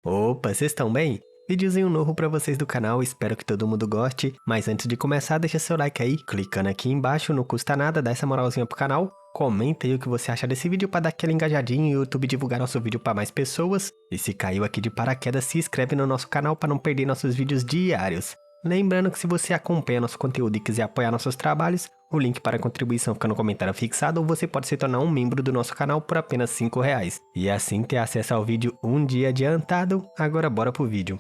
Opa, vocês estão bem? Videozinho novo pra vocês do canal, espero que todo mundo goste. Mas antes de começar, deixa seu like aí, clicando aqui embaixo, não custa nada, dá essa moralzinha pro canal. Comenta aí o que você acha desse vídeo pra dar aquela engajadinha e o YouTube divulgar nosso vídeo pra mais pessoas. E se caiu aqui de paraquedas, se inscreve no nosso canal pra não perder nossos vídeos diários. Lembrando que se você acompanha nosso conteúdo e quiser apoiar nossos trabalhos, o link para contribuição fica no comentário fixado ou você pode se tornar um membro do nosso canal por apenas R$ 5. E assim ter acesso ao vídeo um dia adiantado. Agora bora pro vídeo.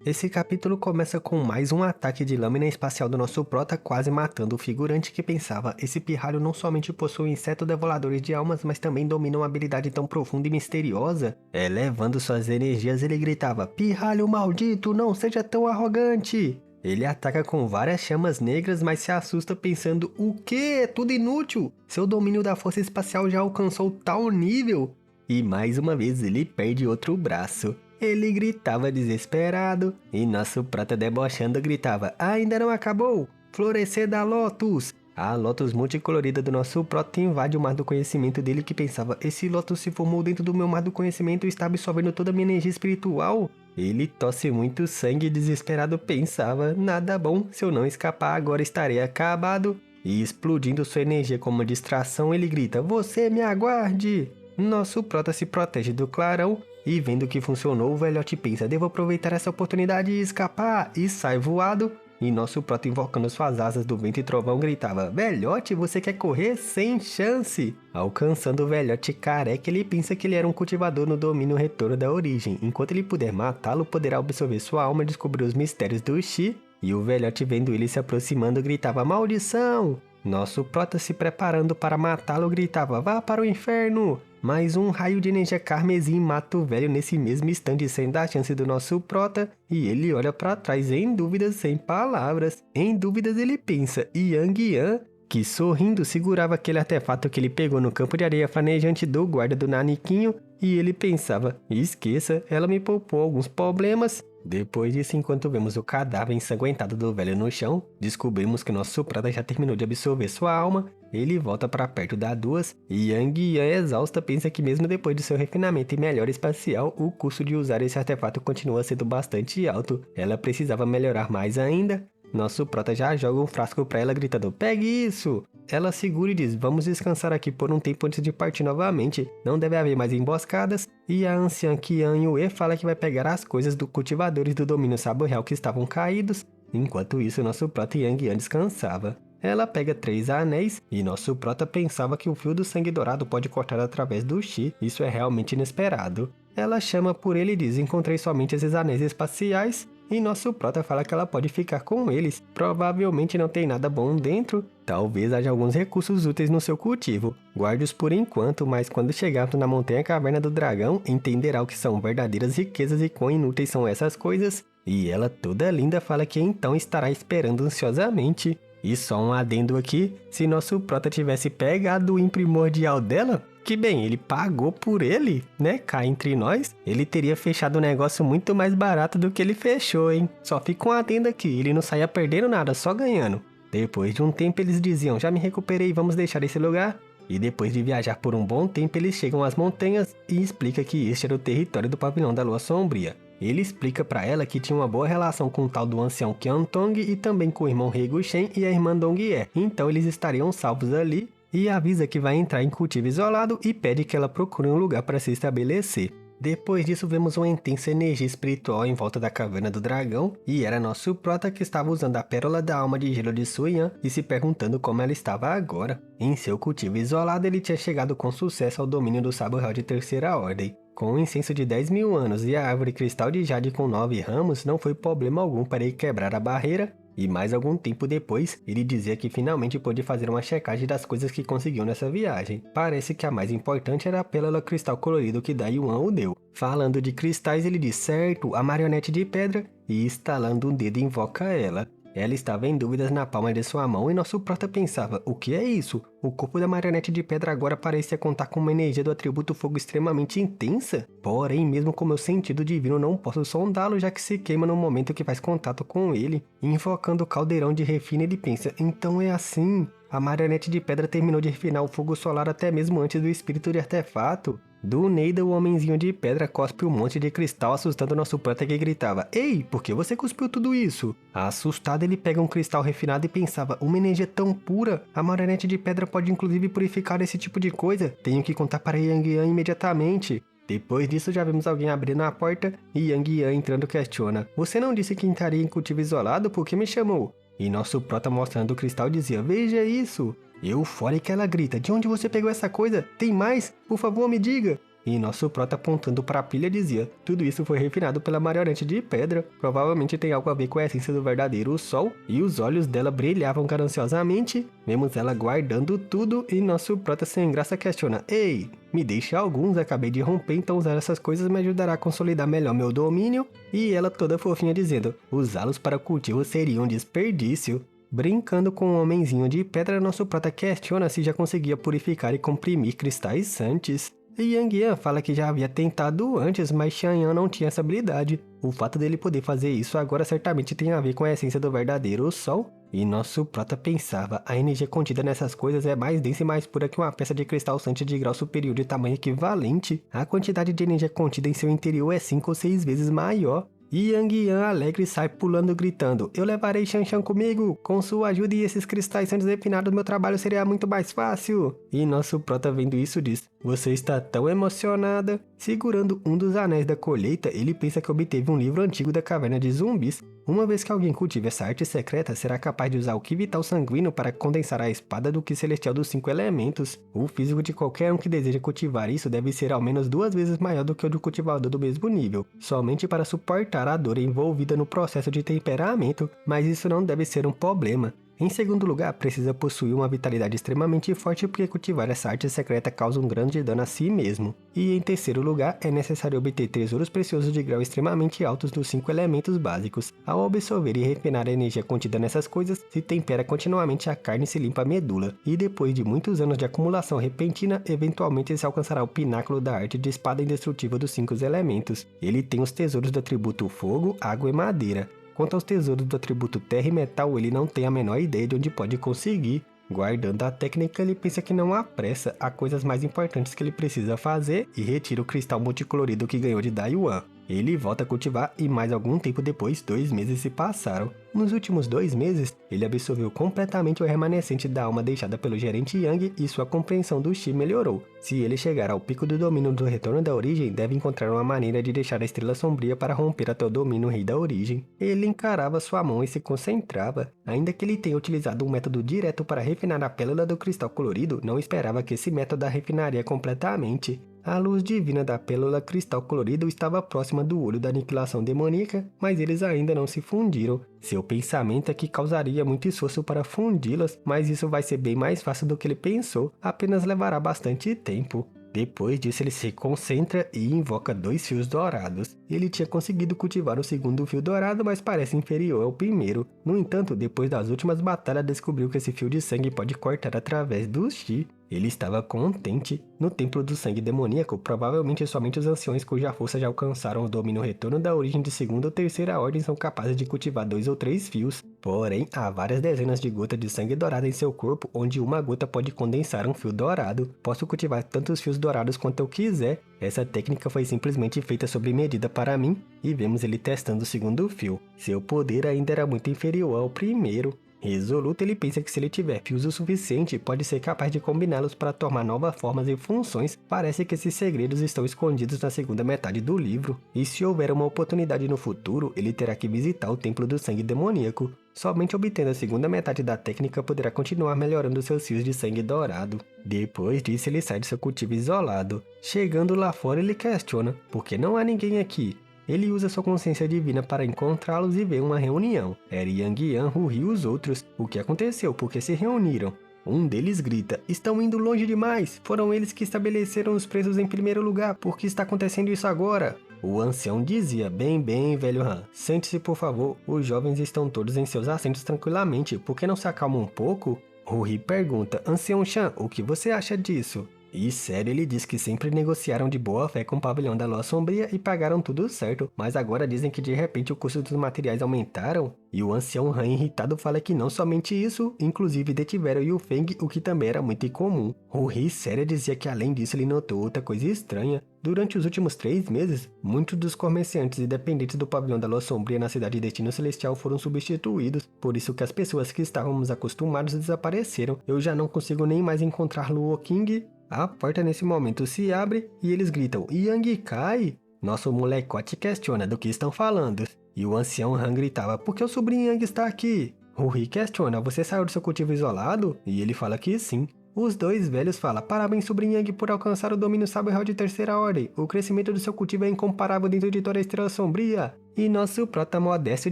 Esse capítulo começa com mais um ataque de lâmina espacial do nosso prota, quase matando o figurante que pensava: esse pirralho não somente possui insetos devoradores de almas, mas também domina uma habilidade tão profunda e misteriosa. Elevando suas energias, ele gritava: pirralho maldito, não seja tão arrogante! Ele ataca com várias chamas negras, mas se assusta pensando: o quê? É tudo inútil! Seu domínio da força espacial já alcançou tal nível! E mais uma vez ele perde outro braço. Ele gritava desesperado, e nosso prota debochando gritava: ainda não acabou! Florescer da Lotus! A Lotus multicolorida do nosso prota invade o mar do conhecimento dele, que pensava: esse Lotus se formou dentro do meu mar do conhecimento e está absorvendo toda a minha energia espiritual. Ele tosse muito sangue e desesperado pensava: nada bom, se eu não escapar agora estarei acabado. E explodindo sua energia como distração, ele grita: você me aguarde! Nosso prota se protege do clarão e, vendo que funcionou, o velhote pensa: devo aproveitar essa oportunidade e escapar, e sai voado. E nosso prota, invocando suas asas do vento e trovão, gritava: velhote, você quer correr? Sem chance! Alcançando o velhote careca, ele pensa que ele era um cultivador no domínio retorno da origem. Enquanto ele puder matá-lo, poderá absorver sua alma e descobrir os mistérios do Xi. E o velhote, vendo ele se aproximando, gritava: maldição! Nosso prota, se preparando para matá-lo, gritava: vá para o inferno! Mais um raio de energia carmesim mata o velho nesse mesmo instante, sem dar chance do nosso prota, e ele olha para trás em dúvidas, sem palavras. Em dúvidas ele pensa: Yang Yan, que sorrindo segurava aquele artefato que ele pegou no campo de areia flamejante do guarda do Naniquinho, e ele pensava: esqueça, ela me poupou alguns problemas. Depois disso, enquanto vemos o cadáver ensanguentado do velho no chão, descobrimos que nosso prata já terminou de absorver sua alma. Ele volta para perto da Duas, e Yang Yan, exausta, pensa que mesmo depois de seu refinamento e melhora espacial, o custo de usar esse artefato continua sendo bastante alto. Ela precisava melhorar mais ainda. Nosso prota já joga um frasco para ela, gritando: pegue isso! Ela segura e diz: vamos descansar aqui por um tempo antes de partir novamente. Não deve haver mais emboscadas. E a anciã Qian Yue fala que vai pegar as coisas dos cultivadores do domínio saborreal que estavam caídos. Enquanto isso, nosso prota Yang Yan descansava. Ela pega 3 anéis, e nosso prota pensava que o fio do sangue dourado pode cortar através do Xi. Isso é realmente inesperado. Ela chama por ele e diz: encontrei somente esses anéis espaciais. E nosso prota fala que ela pode ficar com eles. Provavelmente não tem nada bom dentro. Talvez haja alguns recursos úteis no seu cultivo. Guarde-os por enquanto, mas quando chegarmos na montanha caverna do dragão, entenderá o que são verdadeiras riquezas e quão inúteis são essas coisas. E ela, toda linda, fala que então estará esperando ansiosamente. E só um adendo aqui: se nosso prota tivesse pegado o primordial dela, que bem, ele pagou por ele, né? Cá entre nós, ele teria fechado o negócio muito mais barato do que ele fechou, hein? Só fica um adendo aqui: ele não saía perdendo nada, só ganhando. Depois de um tempo eles diziam: já me recuperei, vamos deixar esse lugar? E depois de viajar por um bom tempo, eles chegam às montanhas e explica que este era o território do pavilhão da lua sombria. Ele explica para ela que tinha uma boa relação com o tal do ancião Qiantong e também com o irmão Rei Guchen e a irmã Dongye, então eles estariam salvos ali, e avisa que vai entrar em cultivo isolado e pede que ela procure um lugar para se estabelecer. Depois disso, vemos uma intensa energia espiritual em volta da caverna do dragão, e era nosso prota que estava usando a pérola da alma de gelo de Suyan e se perguntando como ela estava agora. Em seu cultivo isolado, ele tinha chegado com sucesso ao domínio do sábio real de terceira ordem. Com um incenso de 10.000 anos e a árvore cristal de jade com 9 ramos, não foi problema algum para ele quebrar a barreira. E mais algum tempo depois, ele dizia que finalmente pôde fazer uma checagem das coisas que conseguiu nessa viagem. Parece que a mais importante era a pérola cristal colorido que Dayuan o deu. Falando de cristais, ele diz: certo, a marionete de pedra, e estalando um dedo invoca ela. Ela estava em dúvidas na palma de sua mão e nosso prota pensava: o que é isso? O corpo da marionete de pedra agora parecia contar com uma energia do atributo fogo extremamente intensa. Porém, mesmo com meu sentido divino, não posso sondá-lo, já que se queima no momento que faz contato com ele. Invocando o caldeirão de refino, ele pensa: então é assim. A marionete de pedra terminou de refinar o fogo solar até mesmo antes do espírito de artefato. Do nada, o homenzinho de pedra cospe um monte de cristal, assustando nosso prota que gritava: "Ei, por que você cuspiu tudo isso?" Assustado, ele pega um cristal refinado e pensava: uma energia tão pura, a marionete de pedra pode inclusive purificar esse tipo de coisa. Tenho que contar para Yang Yan imediatamente. Depois disso, já vemos alguém abrindo a porta e Yang Yan entrando questiona: "Você não disse que entraria em cultivo isolado? Por que me chamou?" E nosso prota, mostrando o cristal, dizia: "Veja isso!" Eufórica, ela grita: "De onde você pegou essa coisa? Tem mais? Por favor, me diga!" E nosso prota, apontando para a pilha, dizia: "Tudo isso foi refinado pela marionete de pedra. Provavelmente tem algo a ver com a essência do verdadeiro sol." E os olhos dela brilhavam gananciosamente. Vemos ela guardando tudo e nosso prota, sem graça, questiona: "Ei, me deixe alguns, acabei de romper, então usar essas coisas me ajudará a consolidar melhor meu domínio." E ela toda fofinha dizendo: "Usá-los para cultivo seria um desperdício." Brincando com o homenzinho de pedra, nosso prota questiona se já conseguia purificar e comprimir cristais antes. E Yang Yan fala que já havia tentado antes, mas Xianyan não tinha essa habilidade. O fato dele poder fazer isso agora certamente tem a ver com a essência do verdadeiro sol. E nosso prota pensava: a energia contida nessas coisas é mais densa e mais pura que uma peça de cristal sante de grau superior de tamanho equivalente. A quantidade de energia contida em seu interior é 5 ou 6 vezes maior. E Yang Yan alegre sai pulando gritando: "Eu levarei Xianxian comigo! Com sua ajuda e esses cristais antes refinados, meu trabalho seria muito mais fácil!" E nosso prota, vendo isso, diz: "Você está tão emocionada." Segurando um dos anéis da colheita, ele pensa que obteve um livro antigo da caverna de zumbis. Uma vez que alguém cultive essa arte secreta, será capaz de usar o Ki Vital sanguíneo para condensar a espada do Ki celestial dos 5 elementos. O físico de qualquer um que deseja cultivar isso deve ser ao menos 2 vezes maior do que o de um cultivador do mesmo nível, somente para suportar a dor envolvida no processo de temperamento, mas isso não deve ser um problema. Em segundo lugar, precisa possuir uma vitalidade extremamente forte, porque cultivar essa arte secreta causa um grande dano a si mesmo. E em terceiro lugar, é necessário obter tesouros preciosos de grau extremamente altos dos 5 elementos básicos. Ao absorver e refinar a energia contida nessas coisas, se tempera continuamente a carne e se limpa a medula. E depois de muitos anos de acumulação repentina, eventualmente se alcançará o pináculo da arte de espada indestrutível dos 5 elementos. Ele tem os tesouros do atributo fogo, água e madeira. Quanto aos tesouros do atributo terra e metal, ele não tem a menor ideia de onde pode conseguir. Guardando a técnica, ele pensa que não há pressa, há coisas mais importantes que ele precisa fazer e retira o cristal multicolorido que ganhou de Dayuan. Ele volta a cultivar e mais algum tempo depois, 2 meses se passaram. Nos últimos 2 meses, ele absorveu completamente o remanescente da alma deixada pelo gerente Yang e sua compreensão do Chi melhorou. Se ele chegar ao pico do domínio do retorno da origem, deve encontrar uma maneira de deixar a estrela sombria para romper até o domínio rei da origem. Ele encarava sua mão e se concentrava. Ainda que ele tenha utilizado um método direto para refinar a pérola do cristal colorido, não esperava que esse método a refinaria completamente. A luz divina da pérola cristal colorido estava próxima do olho da aniquilação demoníaca, mas eles ainda não se fundiram. Seu pensamento é que causaria muito esforço para fundi-las, mas isso vai ser bem mais fácil do que ele pensou, apenas levará bastante tempo. Depois disso, ele se concentra e invoca 2 fios dourados. Ele tinha conseguido cultivar o segundo fio dourado, mas parece inferior ao primeiro. No entanto, depois das últimas batalhas, descobriu que esse fio de sangue pode cortar através do Chi. Ele estava contente. No Templo do Sangue Demoníaco, provavelmente somente os anciões cuja força já alcançaram o domínio retorno da origem de segunda ou terceira ordem são capazes de cultivar 2 ou 3 fios. Porém, há várias dezenas de gotas de sangue dourado em seu corpo, onde uma gota pode condensar um fio dourado. Posso cultivar tantos fios dourados quanto eu quiser. Essa técnica foi simplesmente feita sob medida para mim, e vemos ele testando o segundo fio. Seu poder ainda era muito inferior ao primeiro. Resoluto, ele pensa que se ele tiver fios o suficiente, pode ser capaz de combiná-los para tomar novas formas e funções. Parece que esses segredos estão escondidos na segunda metade do livro. E se houver uma oportunidade no futuro, ele terá que visitar o Templo do Sangue Demoníaco. Somente obtendo a segunda metade da técnica poderá continuar melhorando seus fios de sangue dourado. Depois disso, ele sai de seu cultivo isolado. Chegando lá fora, ele questiona: por que não há ninguém aqui? Ele usa sua consciência divina para encontrá-los e vê uma reunião. Era Yang Yan, Ruhi e os outros. O que aconteceu? Por que se reuniram? Um deles grita: estão indo longe demais! Foram eles que estabeleceram os preços em primeiro lugar. Por que está acontecendo isso agora? O ancião dizia: bem, velho Han, sente-se por favor. Os jovens estão todos em seus assentos tranquilamente. Por que não se acalma um pouco? Ruhi pergunta: ancião Shan, o que você acha disso? E sério, ele diz que sempre negociaram de boa fé com o pavilhão da Lua Sombria e pagaram tudo certo, mas agora dizem que de repente o custo dos materiais aumentaram. E o ancião Han irritado fala que não somente isso, inclusive detiveram Yu Feng, o que também era muito incomum. O rei sério dizia que além disso ele notou outra coisa estranha. Durante os últimos 3 meses, muitos dos comerciantes e dependentes do pavilhão da Lua Sombria na cidade de Destino Celestial foram substituídos, por isso que as pessoas que estávamos acostumados desapareceram. Eu já não consigo nem mais encontrar Luo King. A porta nesse momento se abre e eles gritam, Yang Kai? Nosso molecote questiona do que estão falando. E o ancião Han gritava, por que o sobrinho Yang está aqui? O Rei questiona, você saiu do seu cultivo isolado? E ele fala que sim. Os dois velhos falam, parabéns sobrinho Yang por alcançar o domínio Sabre de terceira ordem. O crescimento do seu cultivo é incomparável dentro de toda a Estrela Sombria. E nosso prota modesto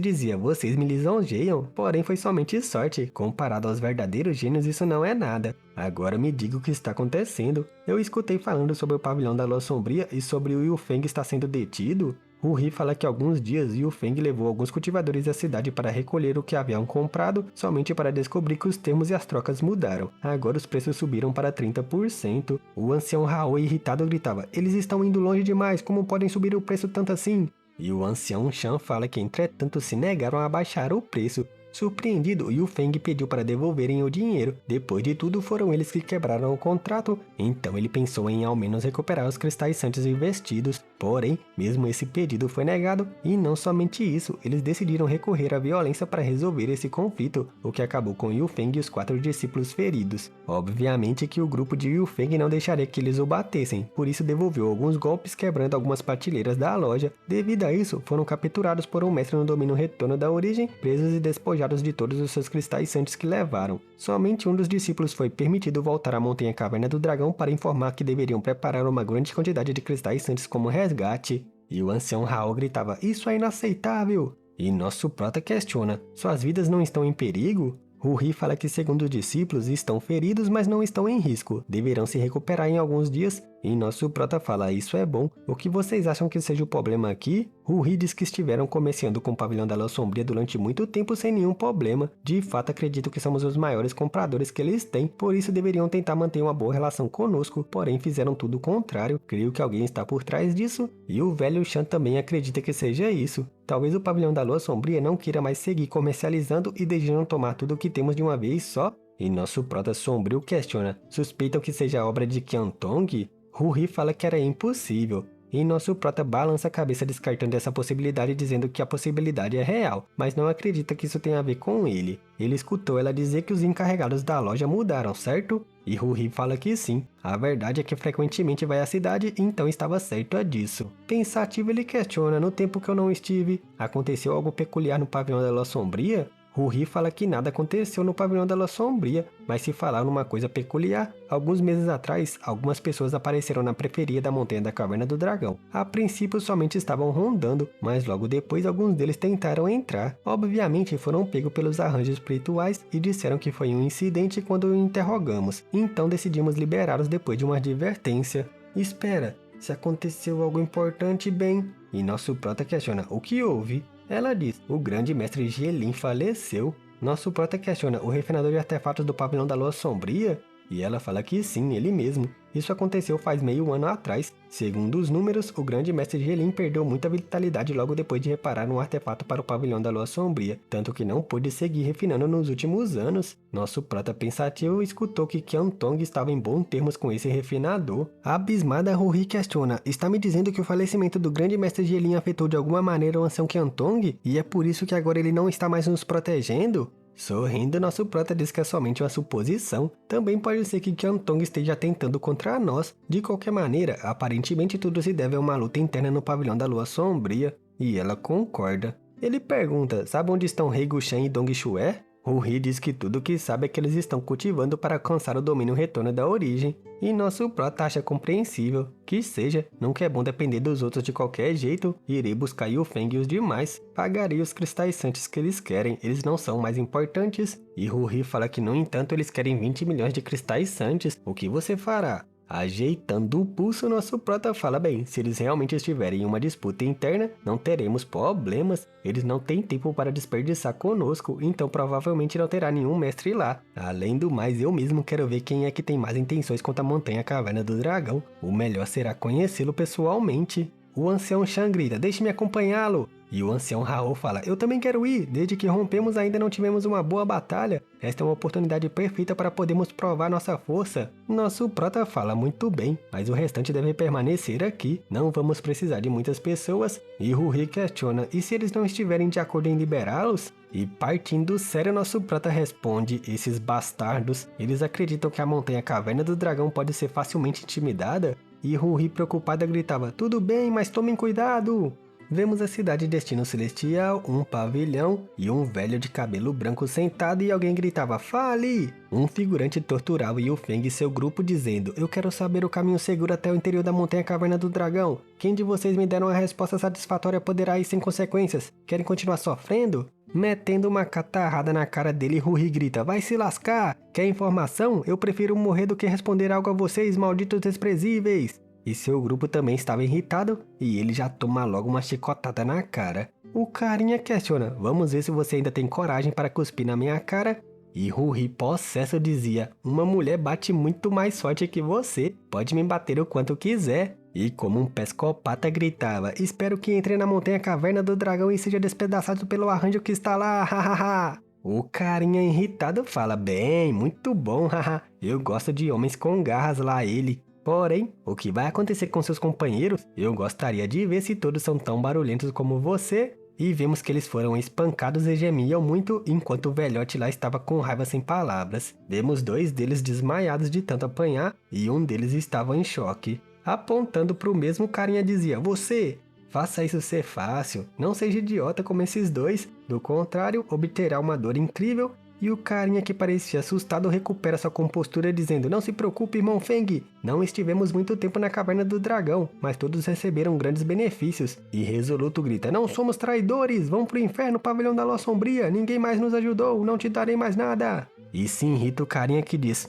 dizia, vocês me lisonjeiam, porém foi somente sorte. Comparado aos verdadeiros gênios isso não é nada. Agora me diga o que está acontecendo. Eu escutei falando sobre o pavilhão da Lua Sombria e sobre o Yu Feng estar sendo detido. O Ri fala que há alguns dias Yu Feng levou alguns cultivadores da cidade para recolher o que haviam comprado, somente para descobrir que os termos e as trocas mudaram. Agora os preços subiram para 30%. O ancião Hao irritado gritava, eles estão indo longe demais, como podem subir o preço tanto assim? E o ancião Shan fala que entretanto se negaram a baixar o preço. Surpreendido, Yu Feng pediu para devolverem o dinheiro. Depois de tudo, foram eles que quebraram o contrato. Então ele pensou em ao menos recuperar os cristais santos investidos. Porém, mesmo esse pedido foi negado. E não somente isso, eles decidiram recorrer à violência para resolver esse conflito, o que acabou com Yu Feng e os 4 discípulos feridos. Obviamente que o grupo de Yu Feng não deixaria que eles o batessem, por isso devolveu alguns golpes quebrando algumas prateleras da loja. Devido a isso, foram capturados por um mestre no domínio retorno da origem, presos e despojados de todos os seus cristais santos que levaram. Somente um dos discípulos foi permitido voltar à montanha Caverna do Dragão para informar que deveriam preparar uma grande quantidade de cristais santos como resgate. E o ancião Hao gritava, isso é inaceitável! E nosso prota questiona, suas vidas não estão em perigo? O Ri fala que segundo os discípulos estão feridos, mas não estão em risco, deverão se recuperar em alguns dias. E nosso prota fala, isso é bom, o que vocês acham que seja o problema aqui? O Ri diz que estiveram comerciando com o pavilhão da Lua Sombria durante muito tempo sem nenhum problema. De fato acredito que somos os maiores compradores que eles têm, por isso deveriam tentar manter uma boa relação conosco, porém fizeram tudo o contrário, creio que alguém está por trás disso. E o velho Shan também acredita que seja isso. Talvez o pavilhão da Lua Sombria não queira mais seguir comercializando e desejam tomar tudo o que temos de uma vez só. E nosso prota sombrio questiona, suspeitam que seja obra de Qian Tong? Ri fala que era impossível. E nosso prota balança a cabeça descartando essa possibilidade dizendo que a possibilidade é real, mas não acredita que isso tenha a ver com ele. Ele escutou ela dizer que os encarregados da loja mudaram, certo? E Ri fala que sim. A verdade é que frequentemente vai à cidade, então estava certo disso. Pensativo ele questiona, no tempo que eu não estive, aconteceu algo peculiar no pavilhão da Lua Sombria? Ri fala que nada aconteceu no pavilhão da Lua Sombria, mas se falar numa coisa peculiar, alguns meses atrás, algumas pessoas apareceram na periferia da montanha da Caverna do Dragão. A princípio somente estavam rondando, mas logo depois alguns deles tentaram entrar. Obviamente foram pegos pelos arranjos espirituais e disseram que foi um incidente quando o interrogamos, então decidimos liberá-los depois de uma advertência. Espera, se aconteceu algo importante, bem... E nosso prota questiona, o que houve? Ela diz, o grande mestre Jielin faleceu. Nosso prota questiona, o refinador de artefatos do pavilhão da Lua Sombria? E ela fala que sim, ele mesmo. Isso aconteceu faz meio ano atrás. Segundo os números, o grande mestre Jielin perdeu muita vitalidade logo depois de reparar um artefato para o pavilhão da Lua Sombria, tanto que não pôde seguir refinando nos últimos anos. Nosso prota pensativo escutou que Qian Tong estava em bons termos com esse refinador. Abismada, Ri questiona, está me dizendo que o falecimento do grande mestre Jielin afetou de alguma maneira o ancião Qian Tong? E é por isso que agora ele não está mais nos protegendo? Sorrindo, nosso prota diz que é somente uma suposição. Também pode ser que Qian Tong esteja tentando contra nós. De qualquer maneira, aparentemente tudo se deve a uma luta interna no pavilhão da Lua Sombria. E ela concorda. Ele pergunta, sabe onde estão Rei Gushan e Dong Xué? Ri diz que tudo o que sabe é que eles estão cultivando para alcançar o domínio retorno da origem. E nosso prota acha compreensível. Que seja, nunca é bom depender dos outros de qualquer jeito. Irei buscar Yu Feng e os demais. Pagarei os cristais santos que eles querem, eles não são mais importantes. E Ri fala que no entanto eles querem 20 milhões de cristais santos. O que você fará? Ajeitando o pulso, nosso prota fala: bem, se eles realmente estiverem em uma disputa interna, não teremos problemas. Eles não têm tempo para desperdiçar conosco, então provavelmente não terá nenhum mestre lá. Além do mais, eu mesmo quero ver quem é que tem mais intenções contra a Montanha Caverna do Dragão. O melhor será conhecê-lo pessoalmente. O ancião Shan grita: deixe-me acompanhá-lo. E o ancião Hao fala: eu também quero ir, desde que rompemos ainda não tivemos uma boa batalha. Esta é uma oportunidade perfeita para podermos provar nossa força. Nosso prota fala: muito bem, mas o restante deve permanecer aqui. Não vamos precisar de muitas pessoas. E Ruhi questiona: e se eles não estiverem de acordo em liberá-los? E partindo sério, nosso prota responde: esses bastardos, eles acreditam que a Montanha Caverna do Dragão pode ser facilmente intimidada? E Ruhi preocupada gritava: tudo bem, mas tomem cuidado. Vemos a cidade de Destino Celestial, um pavilhão e um velho de cabelo branco sentado e alguém gritava: fale! Um figurante torturava Yufeng e seu grupo dizendo: eu quero saber o caminho seguro até o interior da Montanha Caverna do Dragão. Quem de vocês me deram uma resposta satisfatória poderá ir sem consequências. Querem continuar sofrendo? Metendo uma catarrada na cara dele, Ruhi grita: vai se lascar! Quer informação? Eu prefiro morrer do que responder algo a vocês, malditos desprezíveis! E seu grupo também estava irritado e ele já toma logo uma chicotada na cara. O carinha questiona: vamos ver se você ainda tem coragem para cuspir na minha cara? E Ruhi possesso dizia: uma mulher bate muito mais forte que você, pode me bater o quanto quiser. E como um psicopata gritava: espero que entre na Montanha Caverna do Dragão e seja despedaçado pelo arranjo que está lá, hahaha. O carinha irritado fala: bem, muito bom, haha, eu gosto de homens com garras lá ele. Porém, o que vai acontecer com seus companheiros? Eu gostaria de ver se todos são tão barulhentos como você. E vemos que eles foram espancados e gemiam muito enquanto o velhote lá estava com raiva sem palavras. Vemos dois deles desmaiados de tanto apanhar e um deles estava em choque. Apontando para o mesmo carinha dizia: você, faça isso ser fácil, não seja idiota como esses dois, do contrário obterá uma dor incrível. E o carinha que parecia assustado recupera sua compostura dizendo: não se preocupe, irmão Feng, não estivemos muito tempo na Caverna do Dragão, mas todos receberam grandes benefícios. E resoluto grita: não somos traidores, vão pro inferno, pavilhão da lua sombria, ninguém mais nos ajudou, não te darei mais nada. E se irrita o carinha que diz: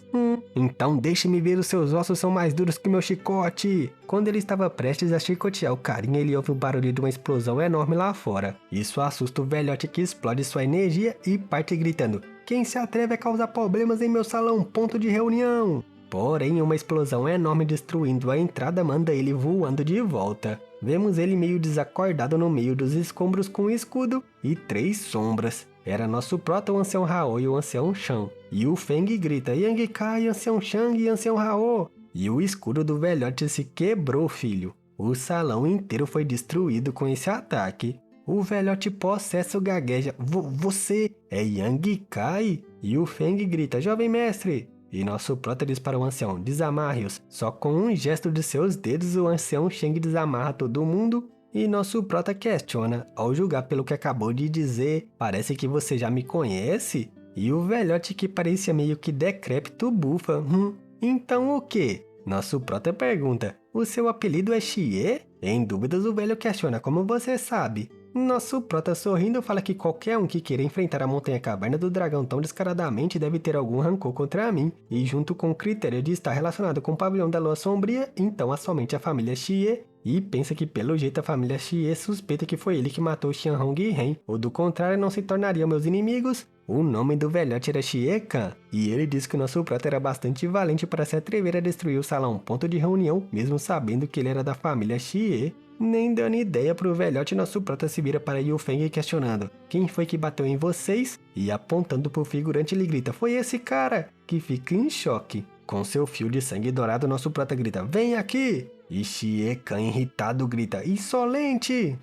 então deixe-me ver, os seus ossos são mais duros que meu chicote. Quando ele estava prestes a chicotear o carinha, ele ouve o barulho de uma explosão enorme lá fora. Isso assusta o velhote que explode sua energia e parte gritando: quem se atreve a causar problemas em meu salão, ponto de reunião? Porém, uma explosão enorme destruindo a entrada manda ele voando de volta. Vemos ele meio desacordado no meio dos escombros com um escudo e 3 sombras. Era nosso prota, o ancião Hao e o ancião Shan. E o Feng grita: Yang Kai, ancião Shang e ancião Hao. E o escudo do velhote se quebrou, filho. O salão inteiro foi destruído com esse ataque. O velhote possesso gagueja: você é Yang Kai? E o Feng grita: jovem mestre. E nosso prota diz para o ancião: desamarre-os. Só com um gesto de seus dedos o ancião Shang desamarra todo mundo. E nosso prota questiona: ao julgar pelo que acabou de dizer, parece que você já me conhece? E o velhote, que parecia meio que decrépito, bufa: então o quê? Nosso prota pergunta: o seu apelido é Xie? Em dúvidas, o velho questiona: como você sabe? Nosso prota, sorrindo, fala que qualquer um que queira enfrentar a Montanha Caverna do Dragão tão descaradamente deve ter algum rancor contra mim. E junto com o critério de estar relacionado com o pavilhão da lua sombria, então há somente a família Xie. E pensa que pelo jeito a família Xie suspeita que foi ele que matou Xianhong e Ren, ou do contrário não se tornariam meus inimigos. O nome do velhote era Xie Kan, e ele disse que o nosso prota era bastante valente para se atrever a destruir o salão ponto de reunião, mesmo sabendo que ele era da família Xie. Nem dando ideia pro velhote, nosso prota se vira para Yufeng questionando: quem foi que bateu em vocês? E apontando pro figurante ele grita: foi esse cara, que fica em choque. Com seu fio de sangue dourado, nosso prota grita: vem aqui! E Xie Kan irritado grita: insolente!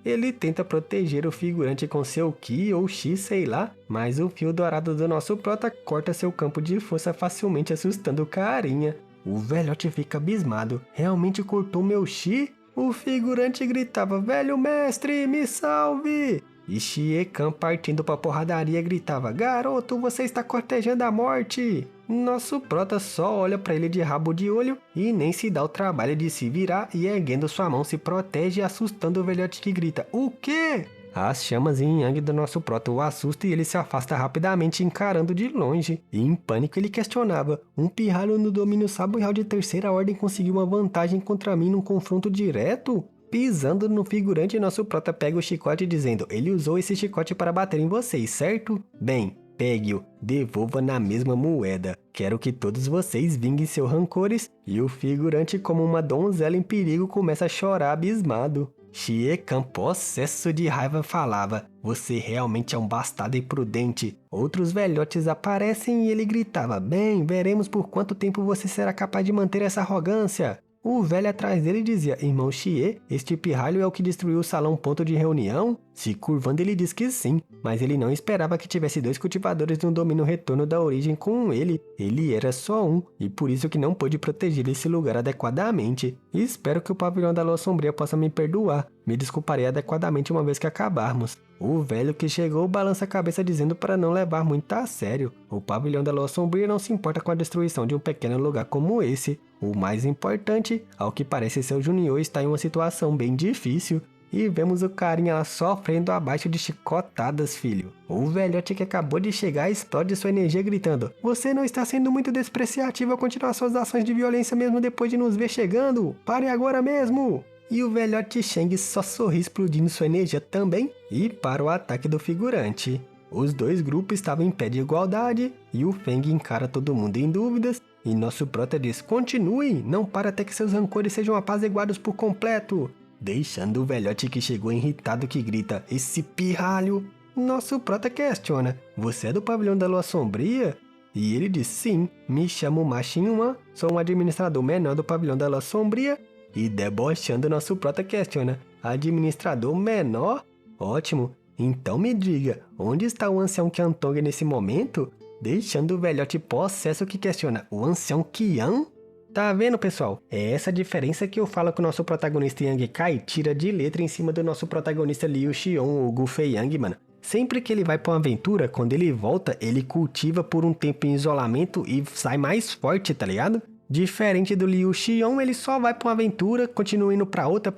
Ele tenta proteger o figurante com seu Ki ou X, sei lá, mas o fio dourado do nosso prota corta seu campo de força facilmente, assustando o carinha. O velhote fica abismado: realmente cortou meu Xi? O figurante gritava: velho mestre, me salve! E Xie Kan, partindo pra porradaria, gritava: garoto, você está cortejando a morte! Nosso prota só olha pra ele de rabo de olho e nem se dá o trabalho de se virar, e erguendo sua mão se protege, assustando o velhote que grita: o quê? As chamas em Yang do nosso prota o assustam e ele se afasta rapidamente encarando de longe. E em pânico ele questionava, um pirralho no domínio saboreal de terceira ordem conseguiu uma vantagem contra mim num confronto direto? Pisando no figurante, nosso prota pega o chicote dizendo, ele usou esse chicote para bater em vocês, certo? Bem, pegue-o, devolva na mesma moeda. Quero que todos vocês vinguem seus rancores. E o figurante, como uma donzela em perigo, começa a chorar abismado. Xie Kan, possesso de raiva, falava, você realmente é um bastardo imprudente. Outros velhotes aparecem e ele gritava, bem, veremos por quanto tempo você será capaz de manter essa arrogância. O velho atrás dele dizia, irmão Xie, este pirralho é o que destruiu o salão ponto de reunião? Se curvando ele diz que sim, mas ele não esperava que tivesse 2 cultivadores no domínio retorno da origem com ele. Ele era só um, e por isso que não pôde proteger esse lugar adequadamente. Espero que o pavilhão da lua sombria possa me perdoar. Me desculparei adequadamente uma vez que acabarmos. O velho que chegou balança a cabeça dizendo para não levar muito a sério. O pavilhão da lua sombria não se importa com a destruição de um pequeno lugar como esse. O mais importante, ao que parece ser o Junior, está em uma situação bem difícil. E vemos o carinha lá sofrendo abaixo de chicotadas, filho. O velhote que acabou de chegar explode sua energia gritando, você não está sendo muito despreciativo ao continuar suas ações de violência mesmo depois de nos ver chegando? Pare agora mesmo! E o velhote Shang só sorri explodindo sua energia também e para o ataque do figurante. Os 2 grupos estavam em pé de igualdade e o Feng encara todo mundo em dúvidas e nosso prota diz, continue, não para até que seus rancores sejam apaziguados por completo. Deixando o velhote que chegou irritado que grita, esse pirralho. Nosso prota questiona, você é do pavilhão da lua sombria? E ele diz, sim, me chamo Ma Xinhuan, sou um administrador menor do pavilhão da lua sombria. E debochando, nosso prota questiona, administrador menor? Ótimo, então me diga, onde está o ancião Qiantong nesse momento? Deixando o velhote possesso que questiona, o ancião Qian? Tá vendo, pessoal? É essa diferença que eu falo que o nosso protagonista Yang Kai tira de letra em cima do nosso protagonista Liu Xiong ou Gu Feiyang, mano. Sempre que ele vai pra uma aventura, quando ele volta, ele cultiva por um tempo em isolamento e sai mais forte, tá ligado? Diferente do Liu Xiong, ele só vai pra uma aventura, continua indo pra outra,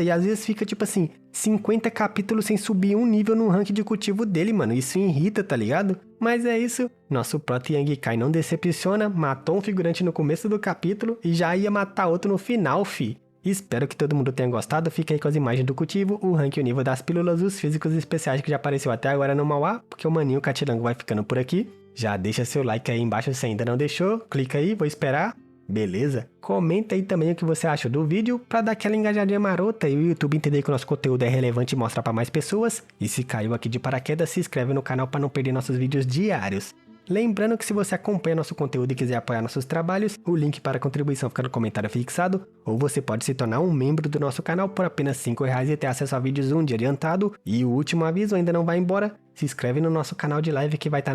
e às vezes fica tipo assim, 50 capítulos sem subir um nível no ranking de cultivo dele, mano. Isso irrita, tá ligado? Mas é isso, nosso prota Yang Kai não decepciona, matou um figurante no começo do capítulo e já ia matar outro no final, fi. Espero que todo mundo tenha gostado, fica aí com as imagens do cultivo, o ranking e o nível das pílulas, os físicos especiais que já apareceu até agora no Mauá, porque o maninho Catilango vai ficando por aqui. Já deixa seu like aí embaixo se ainda não deixou, clica aí, vou esperar. Beleza? Comenta aí também o que você acha do vídeo pra dar aquela engajadinha marota e o YouTube entender que o nosso conteúdo é relevante e mostrar pra mais pessoas. E se caiu aqui de paraquedas, se inscreve no canal pra não perder nossos vídeos diários. Lembrando que se você acompanha nosso conteúdo e quiser apoiar nossos trabalhos, o link para a contribuição fica no comentário fixado, ou você pode se tornar um membro do nosso canal por apenas R$5 e ter acesso a vídeos um dia adiantado. E o último aviso, ainda não vai embora, se inscreve no nosso canal de live que vai estar